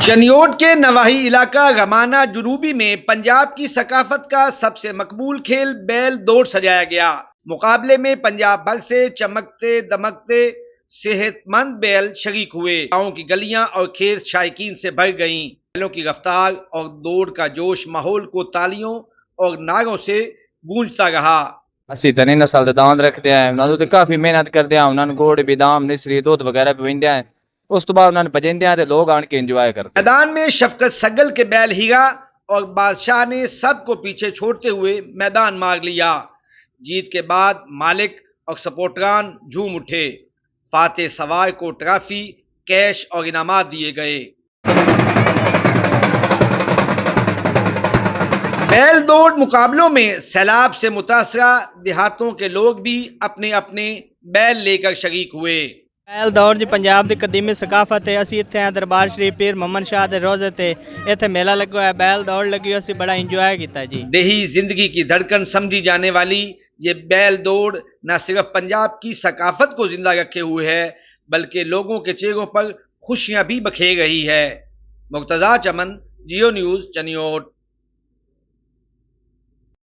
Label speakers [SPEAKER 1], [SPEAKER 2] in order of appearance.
[SPEAKER 1] चनियोट के नवाही इलाका रमाना जुनूबी में पंजाब की सकाफत का सबसे मकबूल खेल बैल दौड़ सजाया गया। मुकाबले में पंजाब भर से चमकते दमकते सेहतमंद बैल शरीक हुए। गाँव की गलियां और खेत शायकीन से भर गईं। बैलों की रफ्तार और दौड़ का जोश माहौल को तालियों और नारों से गूंजता रहा।
[SPEAKER 2] ਅਸੀਂ ਤਨੇ ਨਸਲ ਦੇ ਦਾੰਦ ਰੱਖਦੇ ਆਂ, ਉਹਨਾਂ ਤੋਂ ਕਾਫੀ ਮਿਹਨਤ ਕਰਦੇ ਆਂ, ਉਹਨਾਂ ਨੂੰ ਗੋੜ ਬਦਾਮ ਨਿਸਰੀ दूध वगैरह पींदे ਆਂ, उस तो बाद उन्होंने बजेंदे ਆਂ ते लोग आन के एंजॉय करते।
[SPEAKER 1] मैदान में शफकत सगल के बैल हीरा और बादशाह ने सबको पीछे छोड़ते हुए मैदान मार लिया। जीत के बाद मालिक और सपोर्टरान झूम उठे। फाते सवार को ट्रॉफी, कैश और इनामात दिए गए। बैल दौड़ मुकाबलों में सैलाब से मुतासरा देहातों के लोग भी अपने अपने बैल लेकर शरीक हुए।
[SPEAKER 3] बैल दौड़ जी पंजाब की कदीमी सकाफत है। असी इत्थे दरबार शरीफ पीर मोहम्मद शाह दे रोज़े ते इत्थे मेला लगा है, बैल दौड़ लगी, असी बड़ा इंजॉय किया जी।
[SPEAKER 1] देही जिंदगी की धड़कन समझी जाने वाली ये बैल दौड़ न सिर्फ पंजाब की सकाफत को जिंदा रखे हुए है, बल्कि लोगों के चेहरों पर खुशियां भी बखेर रही है। मुर्तजा चमन, जियो न्यूज़, चनियोट।